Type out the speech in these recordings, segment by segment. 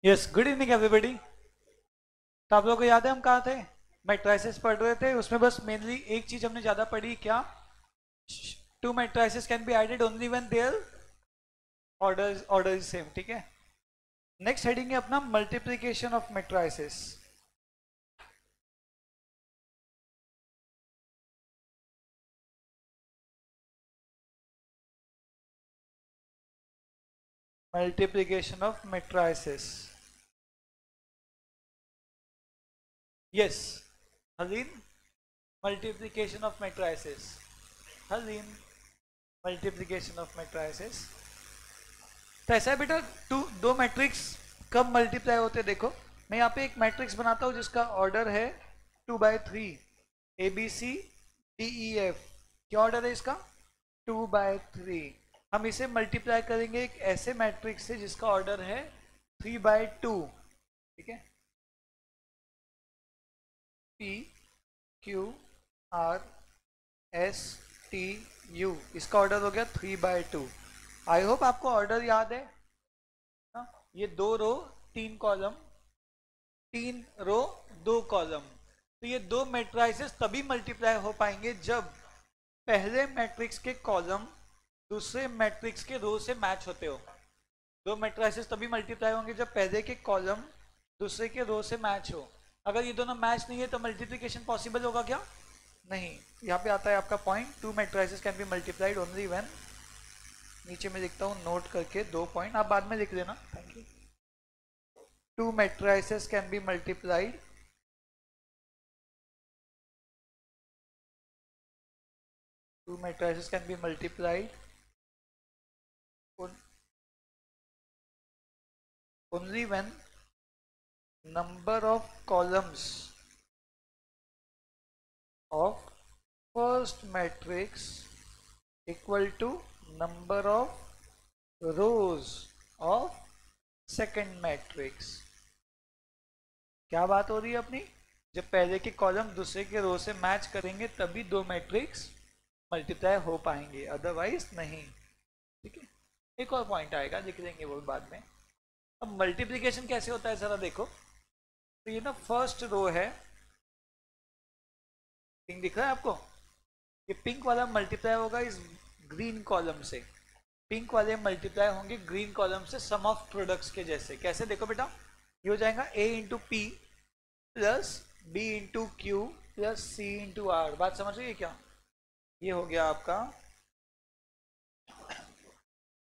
Yes, good evening everybody. तो आप लोगों को याद है हम कहाँ थे? मैट्राइसेस पढ़ रहे थे। उसमें बस मेनली एक चीज हमने ज्यादा पढ़ी, क्या? Two matrices can be added only when their order is same. ठीक है, नेक्स्ट हेडिंग है अपना multiplication of matrices. Multiplication of matrices. Yes हलीन, मल्टीप्लीकेशन ऑफ मैट्राइसेस। हलीन, मल्टीप्लीकेशन ऑफ मैट्राइसेस। तो ऐसा है बेटा, दो मैट्रिक्स कब मल्टीप्लाई होते हैं? देखो, मैं यहाँ पे एक मैट्रिक्स बनाता हूँ जिसका ऑर्डर है 2/3, ABCDEF। क्या ऑर्डर है इसका? 2/3। हम इसे मल्टीप्लाई करेंगे एक ऐसे मैट्रिक्स से जिसका ऑर्डर है 3/2। ठीक है, PQRSTU, इसका ऑर्डर हो गया 3/2। आई होप आपको ऑर्डर याद है ना? ये 2 रो 3 कॉलम, 3 रो 2 कॉलम। तो ये दो मैट्राइसेस तभी मल्टीप्लाई हो पाएंगे जब पहले मैट्रिक्स के कॉलम दूसरे मैट्रिक्स के रो से मैच होते हो। दो मैट्राइसेस तभी मल्टीप्लाई होंगे जब पहले के कॉलम दूसरे के रो से मैच हो। अगर ये दोनों मैच नहीं है तो मल्टीप्लिकेशन पॉसिबल होगा क्या? नहीं। यहाँ पे आता है आपका point, two matrices can be multiplied only when, नीचे में लिखता हूँ नोट करके 2 पॉइंट, आप बाद में लिख लेना। Thank you. Two matrices can be multiplied two matrices can be multiplied only when number of columns of first matrix equal to number of rows of second matrix। क्या बात हो रही है अपनी? जब पहले के कॉलम दूसरे के रो से मैच करेंगे तभी दो मैट्रिक्स मल्टीप्लाई हो पाएंगे, अदरवाइज नहीं। ठीक है, एक और पॉइंट आएगा, लिख लेंगे वो बाद में। अब मल्टीप्लिकेशन कैसे होता है जरा देखो। तो ये ना फर्स्ट रो है, पिंक दिख रहा है आपको? ये पिंक वाला मल्टीप्लाई होगा इस ग्रीन कॉलम से, पिंक वाले मल्टीप्लाई होंगे ग्रीन कॉलम से सम ऑफ प्रोडक्ट्स के जैसे। कैसे देखो बेटा, ये हो जाएगा A into P plus B into Q plus C into R. बात समझ रही है क्या? ये हो गया आपका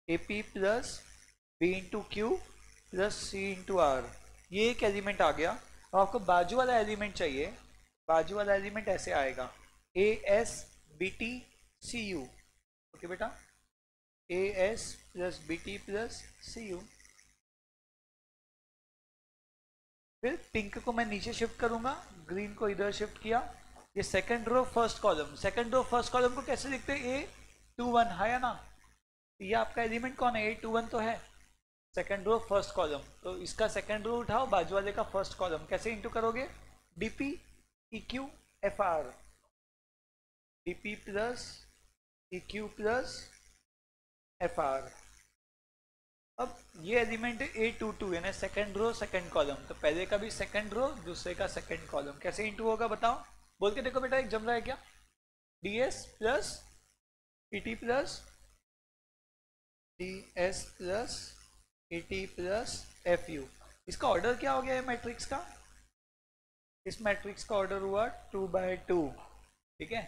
AP plus B into Q plus C into R. ये एक एलिमेंट आ गया। और आपको बाजू वाला एलिमेंट चाहिए, बाजू वाला एलिमेंट ऐसे आएगा ASBTCU। ओके बेटा, AS plus BT plus CU। फिर पिंक को मैं नीचे शिफ्ट करूंगा, ग्रीन को इधर शिफ्ट किया। ये second row first column, second row first column को कैसे लिखते हैं? A21 है या ना? ये आपका एलिमेंट कौन है? A21 तो है, सेकंड रो फर्स्ट कॉलम। तो इसका सेकंड रो उठाओ, बाजू वाले का फर्स्ट कॉलम। कैसे इंटू करोगे? DP EQ FR, DP plus EQ plus FR। अब ये एलिमेंट है A22 यानी सेकंड रो सेकंड कॉलम। तो पहले का भी सेकंड रो, दूसरे का सेकंड कॉलम। कैसे इंटू होगा बताओ? बोल के देखो बेटा, एक जम रहा है क्या? DS plus PT plus DS plus PT plus FU। इसका ऑर्डर क्या हो गया है मैट्रिक्स का? इस मैट्रिक्स का ऑर्डर हुआ 2/2। ठीक है,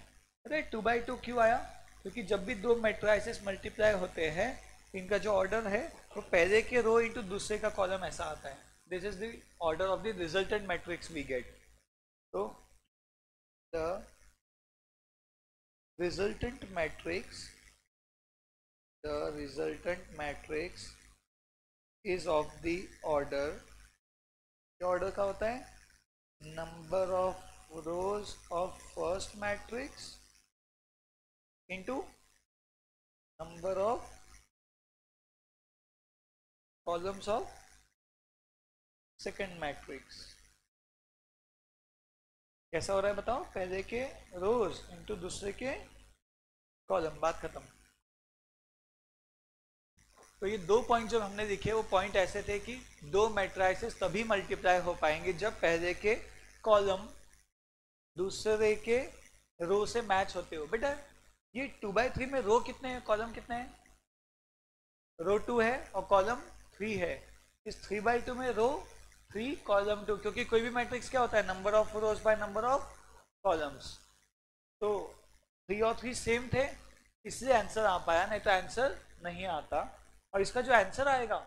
अरे 2/2 क्यों आया? क्योंकि जब भी दो मैट्राइसेस मल्टीप्लाई होते हैं इनका जो ऑर्डर है वो पहले के रो इंटू दूसरे का कॉलम ऐसा आता है। This is the order of the resultant matrix we get. तो the resultant matrix, the resultant matrix is of the order, क्या ऑर्डर का होता है? Number of rows of first matrix into number of columns of second matrix. कैसा हो रहा है बताओ? पहले के रोज इंटू दूसरे के कॉलम, बात खत्म। तो ये दो पॉइंट जो हमने लिखे वो पॉइंट ऐसे थे कि दो मैट्राइसेस तभी मल्टीप्लाई हो पाएंगे जब पहले के कॉलम दूसरे के रो से मैच होते हो। बेटा ये 2/3 में रो कितने हैं, कॉलम कितने हैं? रो 2 है और कॉलम 3 है। इस 3/2 में रो 3 कॉलम 2, क्योंकि कोई भी मैट्रिक्स क्या होता है, number of rose by number of columns. तो 3 और 3 सेम थे, इसलिए आंसर आ पाया, नहीं तो आंसर नहीं आता। और इसका जो आंसर आएगा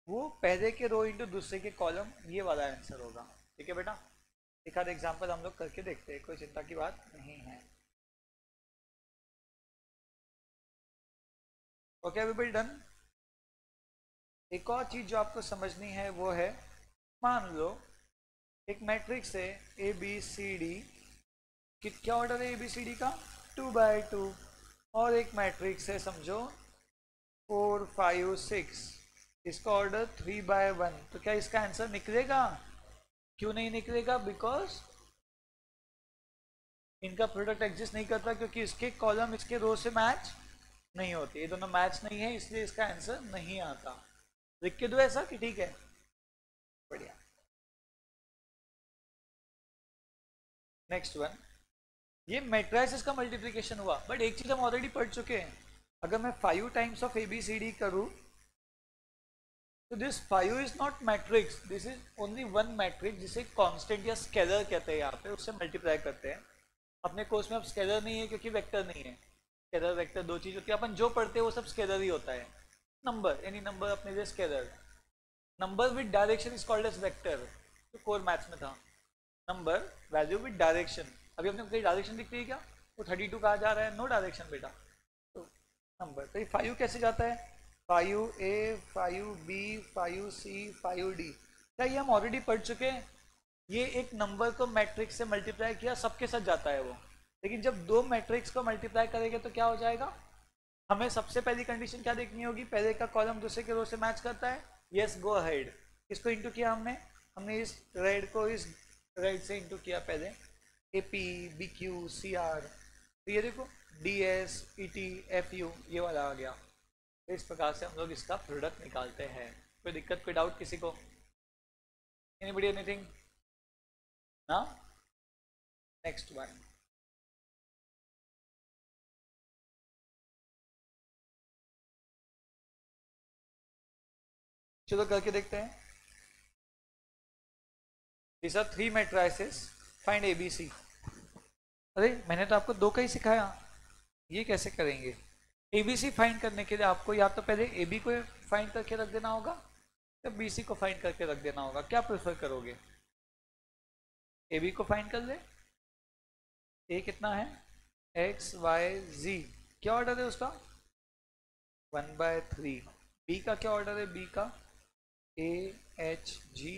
वो पहले के रो इंटू दूसरे के कॉलम, ये वाला आंसर होगा। ठीक है बेटा, एक आध एग्जाम्पल हम लोग करके देखते हैं, कोई चिंता की बात नहीं है। Okay everybody done. एक और चीज जो आपको समझनी है वो है, मान लो एक मैट्रिक्स है ए बी सी डी, क्या ऑर्डर है ए बी सी डी का, 2/2, और एक मैट्रिक्स है समझो 4 5 6, इसका ऑर्डर 3/1। तो क्या इसका आंसर निकलेगा? क्यों नहीं निकलेगा? बिकॉज इनका प्रोडक्ट एग्जिस्ट नहीं करता, क्योंकि इसके कॉलम इसके रो से मैच नहीं होते, ये दोनों मैच नहीं है, इसलिए इसका आंसर नहीं आता। लिख के दो ऐसा कि ठीक है, बढ़िया। नेक्स्ट वन, ये मैट्राइसेस का मल्टीप्लिकेशन हुआ, बट एक चीज हम ऑलरेडी पढ़ चुके हैं। अगर मैं 5 times of A B C D करूं तो this 5 is not matrix, this is only one matrix, जिसे कांस्टेंट या स्केलर कहते हैं यहाँ पे, उससे मल्टीप्लाई करते हैं। अपने कोर्स में अब स्केलर नहीं है क्योंकि वेक्टर नहीं है। स्केलर वेक्टर दो चीज होती है, अपन जो पढ़ते हैं वो सब स्केलर ही होता है। नंबर, एनी नंबर अपने लिए scalar. Number with direction is called as vector, तो कोर मैथ्स में था। नंबर वैल्यू विद डायरेक्शन, अभी अपने कोई डायरेक्शन दिखती है क्या? वो 32 कहा जा रहा है, नो डायरेक्शन बेटा। तो नंबर, तो ये 5 कैसे जाता है? 5A 5B 5C 5D, क्या ये हम ऑलरेडी पढ़ चुके हैं? ये एक नंबर को मैट्रिक्स से मल्टीप्लाई किया, सबके साथ जाता है वो। लेकिन जब दो मैट्रिक्स को मल्टीप्लाई करेंगे तो क्या हो जाएगा? हमें सबसे पहली कंडीशन क्या देखनी होगी, पहले का कॉलम दूसरे के रो से मैच करता है, यस गो अहेड। इसको इंटू किया हमने, हमने इस रेड को इस रेड से इंटू किया पहले, AP BQ CR, तो ये देखो DS ET FU ये वाला आ गया। तो इस प्रकार से हम लोग इसका प्रोडक्ट निकालते हैं। कोई दिक्कत, कोई डाउट किसी को? Anybody anything? ना? नेक्स्ट वन, चलो करके देखते हैं। These are 3 matrices, find ABC। अरे मैंने तो आपको दो का ही सिखाया, ये कैसे करेंगे? ABC फाइंड करने के लिए आपको या तो पहले AB को फाइंड करके रख देना होगा या BC को फाइंड करके रख देना होगा, क्या प्रेफर करोगे? AB को फाइंड कर ले। A कितना है? X Y Z, क्या ऑर्डर है उसका? 1/3। B का क्या ऑर्डर है? B का A H G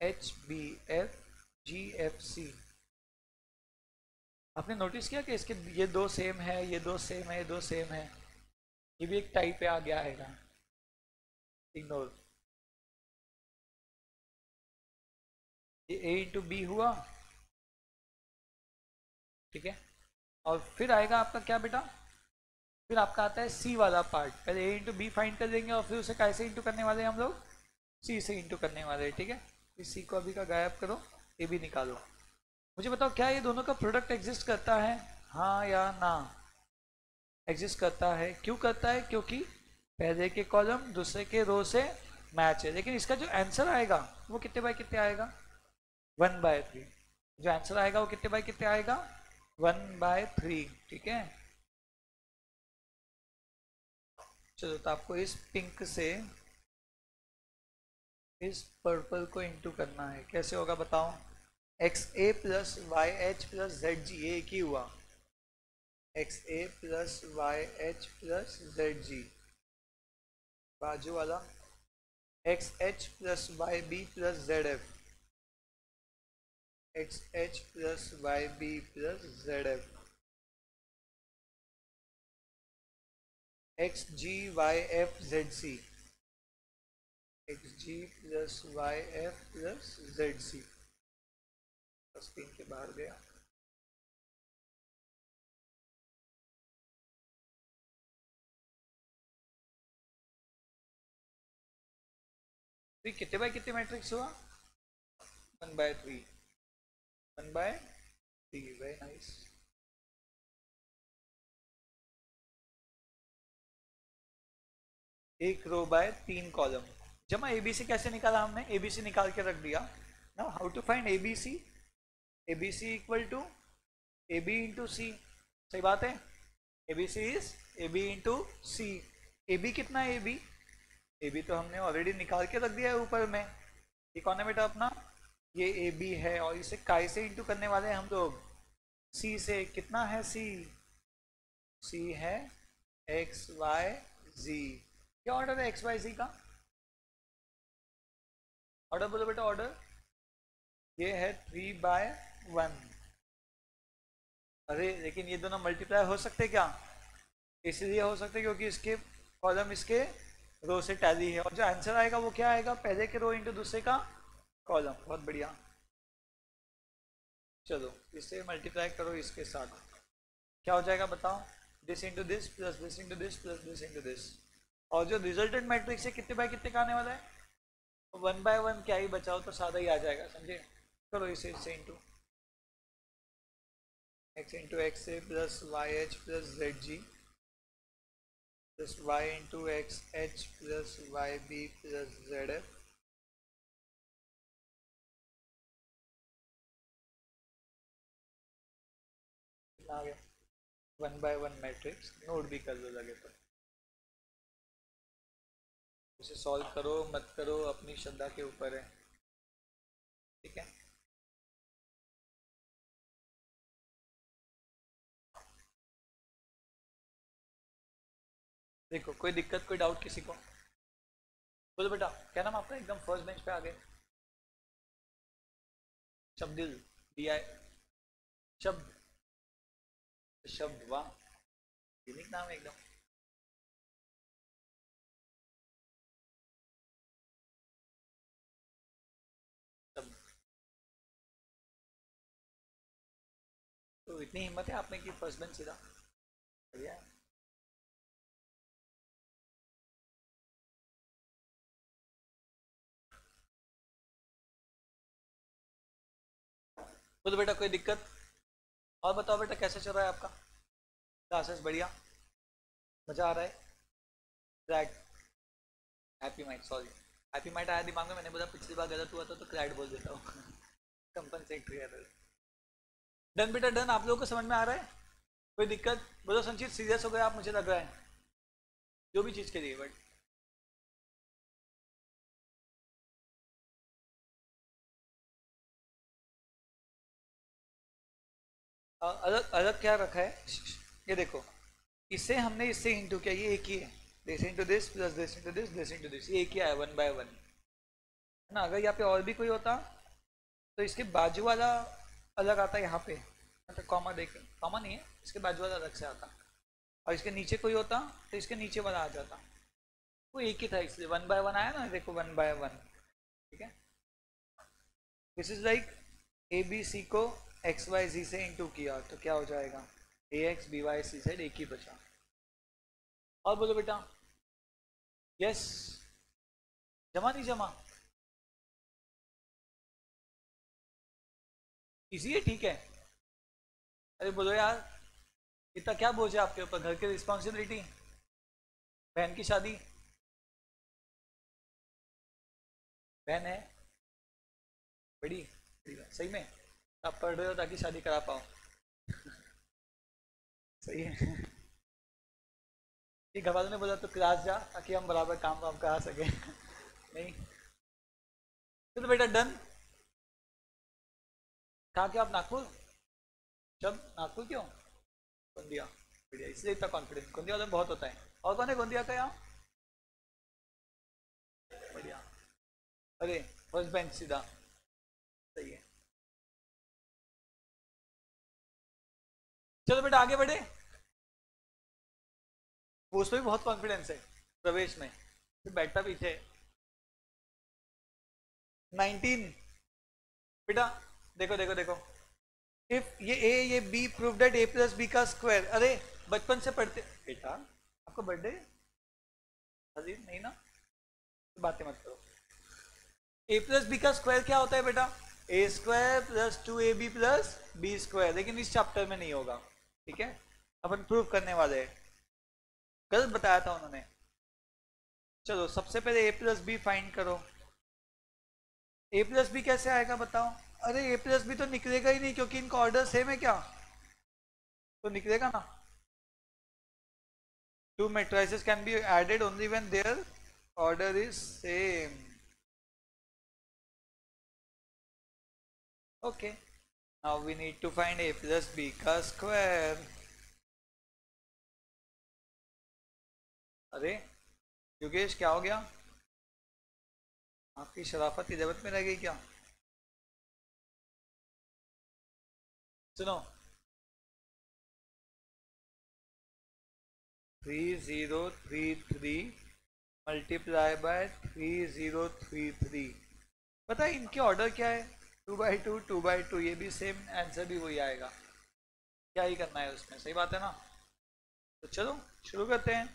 H B F G F C। आपने नोटिस किया कि इसके ये दो सेम है, ये दो सेम है, ये दो सेम है, ये भी एक टाइप पे आ गया आएगा, इग्नोर। ये A इंटू बी हुआ, ठीक है। और फिर आएगा आपका क्या बेटा? फिर आपका आता है C वाला पार्ट, पहले A इंटू बी फाइंड कर देंगे और फिर उसे कैसे इंटू करने वाले हैं हम लोग? C से इंटू करने वाले हैं, ठीक है। इस C को अभी का गायब करो, A भी निकालो। मुझे बताओ क्या ये दोनों का प्रोडक्ट एग्जिस्ट करता है, हाँ या ना? एग्जिस्ट करता है। क्यों करता है? क्योंकि पहले के कॉलम दूसरे के रो से मैच है। लेकिन इसका जो आंसर आएगा वो कितने बाय कितने आएगा? 1/3। जो आंसर आएगा वो कितने बाय कितने आएगा? 1/3, ठीक है। चलो तो आपको इस पिंक से इस पर्पल को इंटू करना है, कैसे होगा बताओ? XA plus YH plus ZG, ये एक ही हुआ, XA plus YH plus ZG। बाजू वाला XH plus YB plus ZF, XH plus YB plus ZF, XG YF ZC, XG plus YF plus ZC। बस 3 के बाहर गया। तो कितने बाय कितने मैट्रिक्स हुआ? 1/3, 1/3, वेरी नाइस। एक रो बाय 3 कॉलम। जमा एबीसी कैसे निकाला हमने? एबीसी निकाल के रख दिया। Now how to find ABC? ABC equal to AB into C. सही बात है, ABC is AB into C. AB कितना है? AB तो हमने ऑलरेडी निकाल के रख दिया है ऊपर में। ये कौन है बेटा अपना? ये AB है, और इसे काय से इंटू करने वाले हैं हम लोग? C से। कितना है C? C है XYZ। क्या ऑर्डर है XYZ का? ऑर्डर बोलो बेटा, ऑर्डर। ये है 3/1। अरे लेकिन ये दोनों मल्टीप्लाई हो सकते क्या? इसलिए हो सकते क्योंकि इसके कॉलम इसके रो से टैली है, और जो आंसर आएगा वो क्या आएगा? पहले के रो इंटू दूसरे का कॉलम। बहुत बढ़िया। चलो इसे मल्टीप्लाई करो इसके साथ, क्या हो जाएगा बताओ? This into this plus this into this plus this into this. और जो रिजल्टेंट मैट्रिक्स है कितने बाय कितने का आने वाला है? 1/1 क्या ही बचाओ तो सादा ही आ जाएगा, समझे? करो इसे into x into X A plus Y H plus Z G plus Y into X H plus Y B plus Z F. आ गया 1/1 मैट्रिक्स। नोट भी कर लो लगे तो। इसे सॉल्व करो मत करो अपनी श्रद्धा के ऊपर है, ठीक है? देखो कोई दिक्कत कोई डाउट किसी को? बोलो बेटा, क्या नाम आपका? एकदम फर्स्ट बेंच पे आ गए। शब्दिल, DI शब्द, शब्द, वाह यूनिक नाम है एकदम। शब्द, तो इतनी हिम्मत है आपने कि फर्स्ट बेंच सीधा? बढ़िया है। बोलो बेटा कोई दिक्कत? और बताओ बेटा कैसे चल रहा है आपका क्लासेस? बढ़िया, मजा आ रहा है? CRED, happy mind, sorry happy mind आया दिमाग में, मैंने बोला पिछली बार गलत हुआ था तो क्रैड बोल देता हूँ। Compensatory error. डन बेटा डन। आप लोगों को समझ में आ रहा है? कोई दिक्कत? बोलो संचित, सीरियस हो गए आप मुझे लग रहा है, जो भी चीज़ के लिए। बट अलग अलग क्या रखा है? ये देखो, इसे हमने इससे इंटू किया, ये एक ही है। This into this plus this into this, this into this, ये एक ही आया 1/1, है ना? अगर यहाँ पे और भी कोई होता तो इसके बाजू वाला अलग आता है यहाँ पे, मतलब कॉमा देखे, कॉमा नहीं है, इसके बाजू वाला अलग से आता, और इसके नीचे कोई होता तो इसके नीचे वाला आ जाता। वो एक ही था इसलिए 1/1 आया ना। देखो 1/1, ठीक है? दिस इज लाइक ABC को XYZ से इंटू किया तो क्या हो जाएगा? AX BY CZ, एक ही बचा। और बोलो बेटा। यस, जमा नहीं जमा? इजी है, ठीक है? अरे बोलो यार, इतना क्या बोझ है आपके ऊपर? घर की रिस्पॉन्सिबिलिटी, बहन की शादी, बहन है बड़ी, बड़ी बहन। सही में आप पढ़ रहे हो ताकि शादी करा पाओ? सही है। ये घर वालों ने बोला तो क्लास जा ताकि हम बराबर काम वाम करा सके। नहीं तो बेटा डन। कहाँ के आप? नागपुर? जब नागपुर क्यों? गोंदिया, बढ़िया, इसलिए इतना कॉन्फिडेंस। गोंदिया वालों में बहुत होता है। और कौन है गोंदिया का यहाँ? बढ़िया, अरे फर्स्ट बेंच सीधा, सही है। चलो बेटा आगे बढ़े। वो उसमें भी बहुत कॉन्फिडेंस है प्रवेश में, फिर बैठता पीछे। 19 बेटा, देखो देखो देखो, इफ ये A ये B prove that A plus B का स्क्वायर। अरे बचपन से पढ़ते बेटा, आपको बर्थडे? अजीब नहीं ना, तो बातें मत करो। ए प्लस बी का स्क्वायर क्या होता है बेटा? A square plus 2ab plus B square, लेकिन इस चैप्टर में नहीं होगा, ठीक है? अपन प्रूव करने वाले हैं, गलत बताया था उन्होंने। चलो सबसे पहले ए प्लस बी फाइंड करो। ए प्लस बी कैसे आएगा बताओ? अरे ए प्लस बी तो निकलेगा ही नहीं, क्योंकि इनका ऑर्डर सेम है क्या? तो निकलेगा ना। Two matrices can be added only when their order is same. Okay. Now we need to find a plus b का square. अरे योगेश क्या हो गया? आपकी शराफत इजाजत में रह गई क्या? सुनो, 3033 मल्टीप्लाई बाय 3033। पता है इनके ऑर्डर क्या है? 2/2 2/2, ये भी सेम आंसर भी वही आएगा। क्या ही करना है उसमें, सही बात है ना? तो चलो शुरू करते हैं।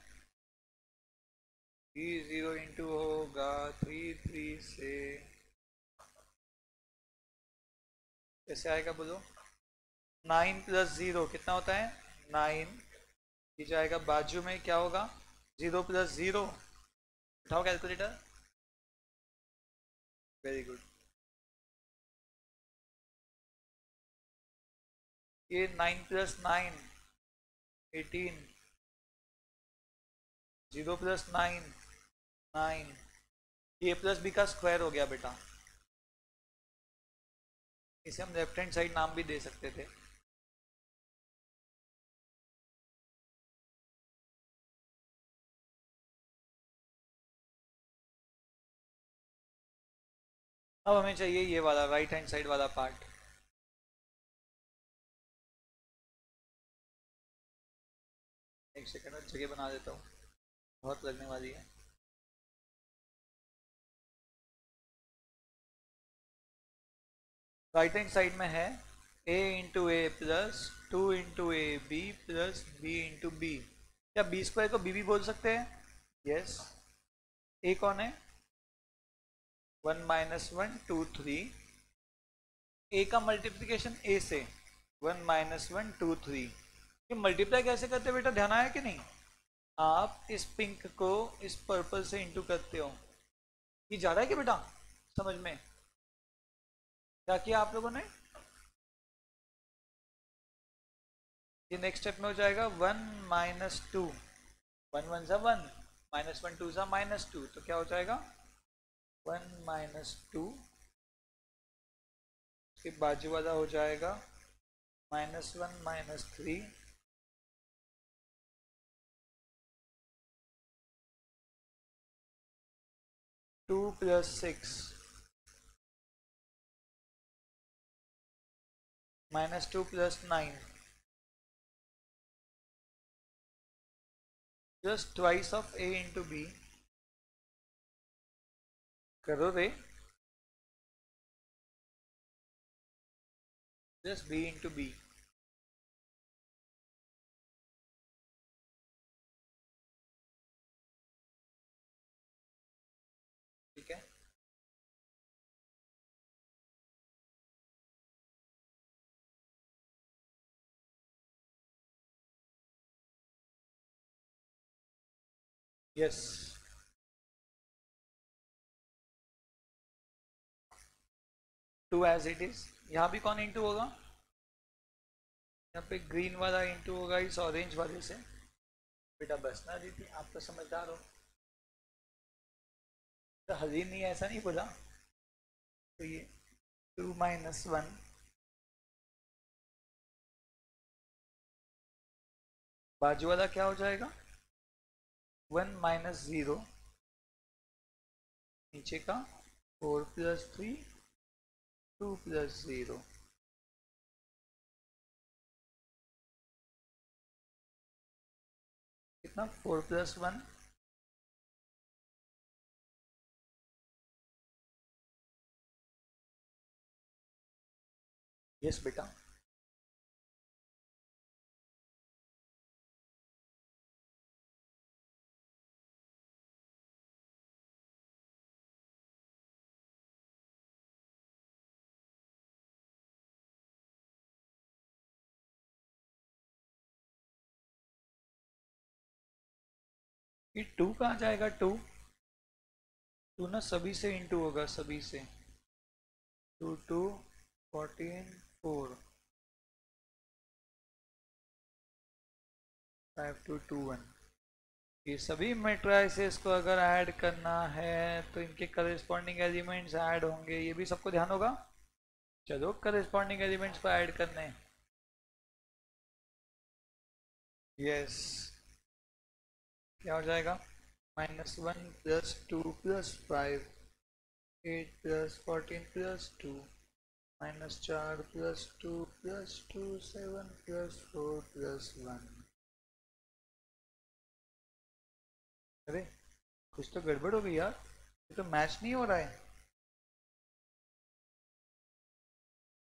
30 इंटू होगा 33 से, कैसे आएगा बोलो? 9 प्लस 0 कितना होता है? 9। ये जाएगा बाजू में, क्या होगा? 0 प्लस 0। उठाओ कैलकुलेटर। Very good. ये 9 प्लस 9 18, 0 प्लस 9 9। ये प्लस बी का स्क्वायर हो गया बेटा। इसे हम लेफ्ट हैंड साइड नाम भी दे सकते थे। अब हमें चाहिए ये वाला राइट हैंड साइड वाला पार्ट। एक सेकंड जगह बना देता हूँ, बहुत लगने वाली है। राइट हैंड साइड में है a into A plus 2 into A B plus B into B. क्या बी स्क्वायर को बी भी बोल सकते हैं? यस। ए कौन है? 1 माइनस 1 2 3। ए का मल्टीप्लीकेशन ए से 1 माइनस 1 2 3। ये मल्टीप्लाई कैसे करते हो बेटा, ध्यान आया कि नहीं? आप इस पिंक को इस पर्पल से इंटू करते हो। ये जा रहा है कि बेटा समझ में? क्या किया आप लोगों ने? ये नेक्स्ट स्टेप में हो जाएगा 1 माइनस 2। 1 1 सा 1, माइनस 1 2 सा माइनस 2, तो क्या हो जाएगा? 1 माइनस 2। इसके बाजू वाला हो जाएगा minus 1 minus 3। 2 plus 6 minus 2 plus 9, just twice of A into B. करो रे, जस्ट बी इंटू बी। ठीक है। यस। 2 as it is. यहाँ भी कौन इंटू होगा? यहाँ पे ग्रीन वाला इंटू होगा इस ऑरेंज वाले से। बेटा बस ना दीदी, आप तो समझदार हो। तो हजीर नहीं, ऐसा नहीं बोला। तो ये 2 माइनस 1, बाजू वाला क्या हो जाएगा? 1 माइनस 0, नीचे का 4 प्लस 3 2 प्लस 0। कितना? 4 प्लस 1। यस बेटा। ये 2 कहाँ जाएगा? 2 2 ना सभी से इंटू होगा, सभी से। 2 2 14 4 5 2 2 1। ये सभी मैट्राइसेस को अगर ऐड करना है तो इनके करस्पॉन्डिंग एलिमेंट्स ऐड होंगे, ये भी सबको ध्यान होगा। चलो करस्पॉन्डिंग एलिमेंट्स को ऐड करने। यस, क्या हो जाएगा? -1 +2 +5 8 +14 +2 -4 +2 +2 7 +4 +1। अरे कुछ तो गड़बड़ हो गई यार, ये तो मैच नहीं हो रहा है,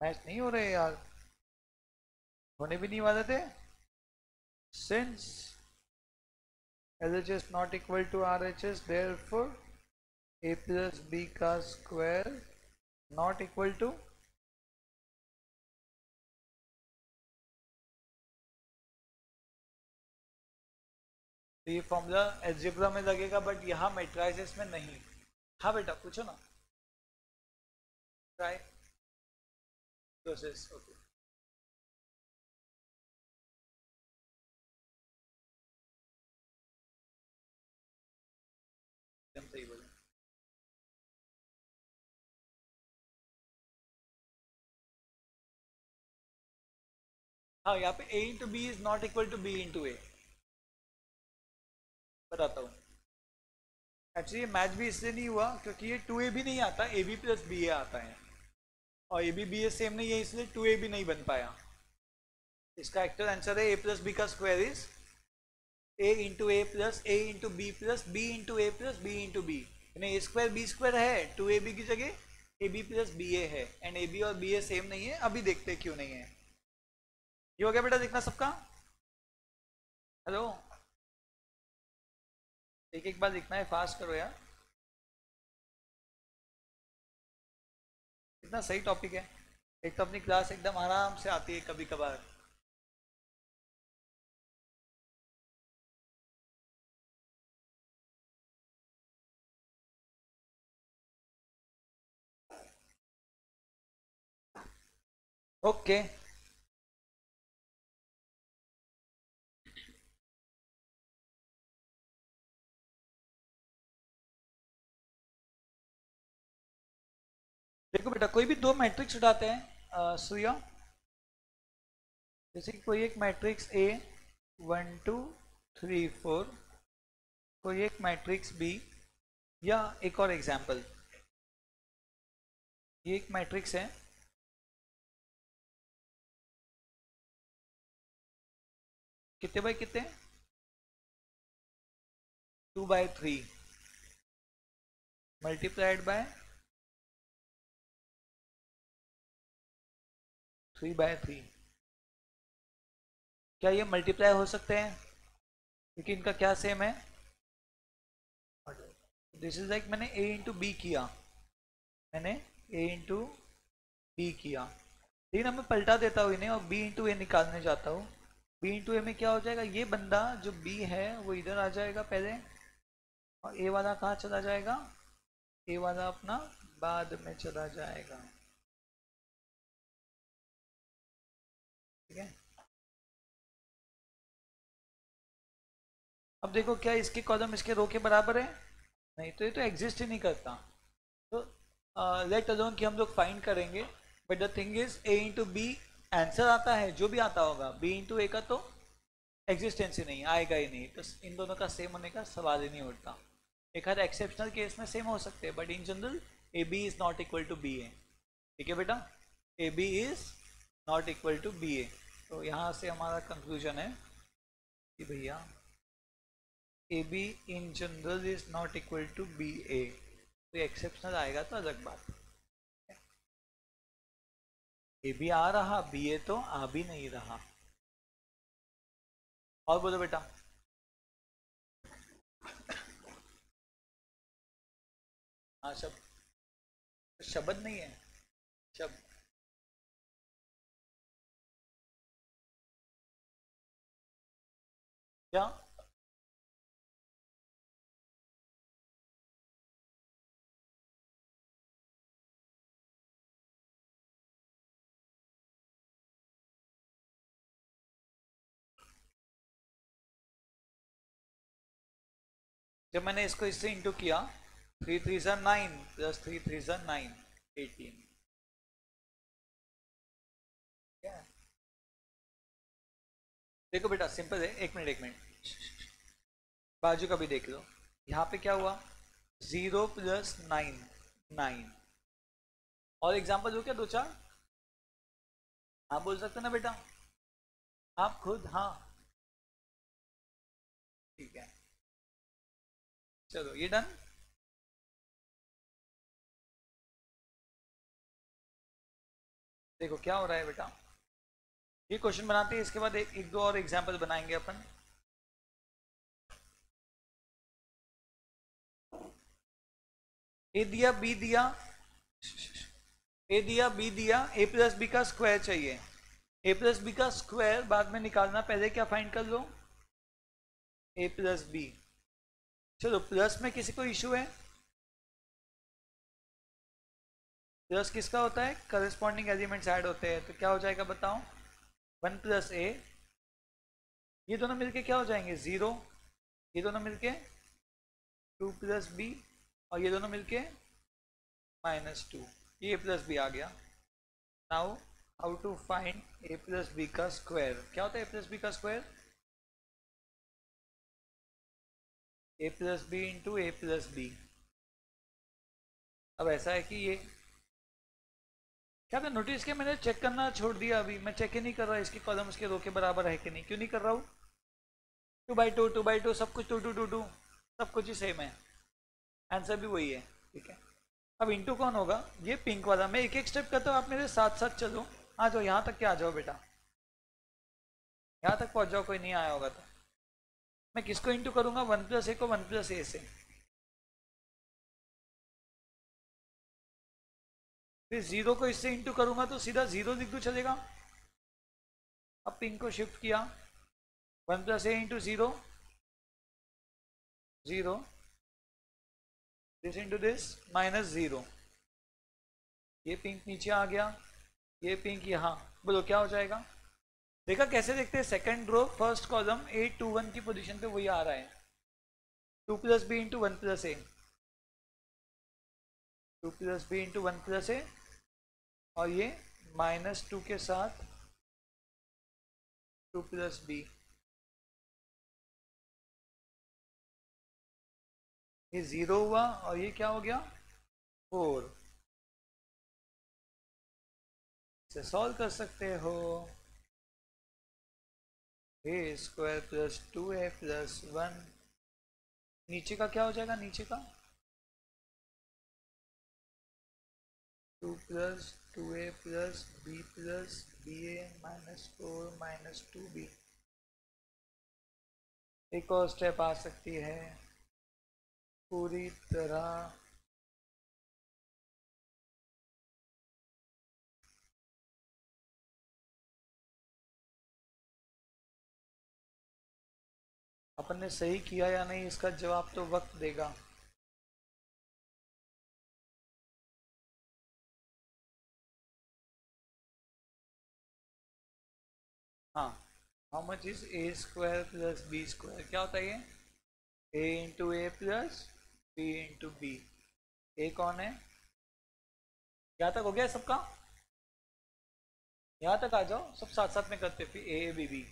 मैच नहीं हो रहे यार, होने भी नहीं वाले थे। Since LHS not equal to RHS, therefore a plus b का स्क्वायर not equal to, तो ये फॉर्मूला एल्जेब्रा में लगेगा बट यहाँ मैट्राइसेस में नहीं। हाँ बेटा पूछो ना, ट्राई प्रोसेस। ओके, एकदम सही बोले। हाँ, यहाँ पे a into B is not equal to b into A. बताता हूँ, एक्चुअली ये मैच भी इसलिए नहीं हुआ क्योंकि ये 2a भी नहीं आता, A B plus B A आता है, और A B B A same नहीं है, इसलिए 2a भी नहीं बन पाया। इसका एक्चुअल आंसर है a प्लस बी का square is a into A plus A into B plus B into A plus B into B. यानी ए स्क्वायर बी स्क्वायर है, 2ab की जगह A B plus B A है, and A B और B A same नहीं है। अभी देखते हैं क्यों नहीं है। ये हो गया बेटा दिखना सबका? हेलो, एक एक बार दिखना है, फास्ट करो यार, इतना सही टॉपिक है। एक तो अपनी क्लास एकदम आराम से आती है कभी कभार। ओके, देखो बेटा, कोई भी दो मैट्रिक्स उठाते हैं सूर्या, जैसे कि कोई एक मैट्रिक्स ए 1 2 3 4, कोई एक मैट्रिक्स बी, या एक और एग्जांपल, ये एक मैट्रिक्स है, कितने बाय कितने? 2/3 मल्टीप्लाइड बाय 3/3। क्या ये मल्टीप्लाई हो सकते हैं? क्योंकि इनका क्या सेम है। दिस इज लाइक मैंने a इंटू बी किया, मैंने a इंटू बी किया, लेकिन अब मैं पलटा देता हूँ इन्हें और b इंटू ए निकालने जाता हूँ। b इंटू ए में क्या हो जाएगा, ये बंदा जो b है वो इधर आ जाएगा पहले, और a वाला कहाँ चला जाएगा? a वाला अपना बाद में चला जाएगा। ठीक है, अब देखो क्या इसके कॉलम इसके रो के बराबर है? नहीं, तो ये तो एग्जिस्ट ही नहीं करता। तो लेट अलोन कि हम लोग फाइंड करेंगे, but the thing is a into B answer आता है, जो भी आता होगा, b इंटू ए का तो एग्जिस्टेंस ही नहीं आएगा ही नहीं, तो इन दोनों का सेम होने का सवाल ही नहीं उठता। एक हर एक्सेप्शनल केस में सेम हो सकते हैं, but in general A B is not equal to B A. ठीक है बेटा, A B is not equal to B A. तो यहाँ से हमारा कंक्लूजन है कि भैया A B in general is not equal to B A. तो एक्सेप्शनल आएगा तो अलग बात। ए बी आ रहा, बी ए तो आ भी नहीं रहा। और बोलो बेटा। हाँ, शब्द नहीं है, शब्द। क्या? जब मैंने इसको इससे इंटू किया 3 3 9 प्लस 3 3 9 18। देखो बेटा सिंपल है, एक मिनट बाजू का भी देख लो। यहाँ पे क्या हुआ 0 प्लस 9 9। और एग्जांपल हो क्या दो चार? आप बोल सकते ना बेटा, आप खुद। हाँ ठीक है, चलो ये डन। देखो क्या हो रहा है बेटा, ये क्वेश्चन बनाते हैं, इसके बाद एक दो और एग्जांपल बनाएंगे अपन। ए दिया बी दिया, ए दिया बी दिया, ए प्लस बी का स्क्वायर चाहिए। ए प्लस बी का स्क्वायर बाद में निकालना, पहले क्या फाइंड कर लो ए प्लस बी। चलो प्लस में किसी को इशू है? प्लस किसका होता है, करस्पॉन्डिंग एलिमेंट्स ऐड होते हैं, तो क्या हो जाएगा बताओ 1 प्लस ए, ये दोनों मिलके क्या हो जाएंगे 0, ये दोनों मिलके 2 प्लस बी, और ये दोनों मिलके -2, ये ए प्लस बी आ गया। Now how to find A plus B का स्क्वायर? क्या होता है ए प्लस बी का square? A plus B into A plus B. अब ऐसा है कि ये क्या आपने नोटिस किया, मैंने चेक करना छोड़ दिया, अभी मैं चेक ही नहीं कर रहा इसके कॉलम उसके रो के बराबर है कि नहीं। क्यों नहीं कर रहा हूँ? 2 बाई 2 सब कुछ 2 सब कुछ ही सेम है, आंसर भी वही है। ठीक है, अब इंटू कौन होगा? ये पिंक वाला। मैं एक एक स्टेप करता हूँ, आप मेरे साथ साथ चलो। आ जाओ यहाँ तक, क्या आ जाओ बेटा, यहाँ तक पहुँच जाओ, कोई नहीं आया होगा तो। मैं किसको इंटू करूंगा 1 प्लस ए को 1 प्लस ए से, फिर 0 को इससे इंटू करूंगा तो सीधा 0 लिख दूं, चलेगा? अब पिंक को शिफ्ट किया 1 plus A into 0 0, this into this -0। ये पिंक नीचे आ गया, ये पिंक यहाँ। बोलो क्या हो जाएगा? देखा कैसे देखते हैं, सेकंड रो फर्स्ट कॉलम 8 2 1 की पोजीशन पे वही आ रहा है। 2 प्लस बी इंटू 1 प्लस ए, 2 प्लस बी इंटू 1 प्लस ए, और ये -2 के साथ 2 प्लस बी। ये 0 हुआ, और ये क्या हो गया 4। इसे सॉल्व कर सकते हो। ए स्क्वायर प्लस 2a प्लस 1, नीचे का क्या हो जाएगा, नीचे का 2 plus 2a plus b plus ba -4 -2b। एक और स्टेप आ सकती है पूरी तरह। अपन ने सही किया या नहीं, इसका जवाब तो वक्त देगा। हाँ, how much is A square plus B square? क्या होता है ये a into A plus B into B. A कौन है? यहाँ तक हो गया सबका? यहाँ तक आ जाओ, सब साथ साथ में करते, फिर A B B.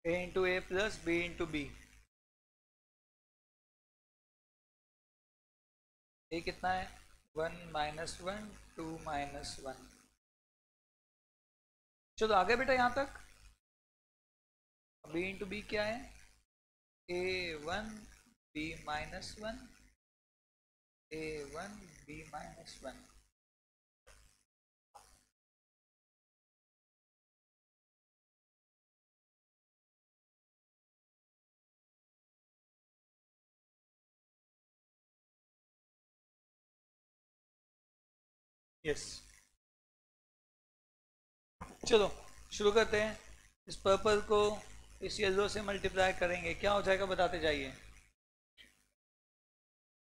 A into A plus B into B. A कितना है 1 -1 2 -1। चलो आगे बेटा यहाँ तक। बी इंटू बी क्या है a1 b -1 a1 b b minus 1। Yes, चलो शुरू करते हैं। इस पर्पल को इस येलो से मल्टीप्लाई करेंगे, क्या हो जाएगा बताते जाइए।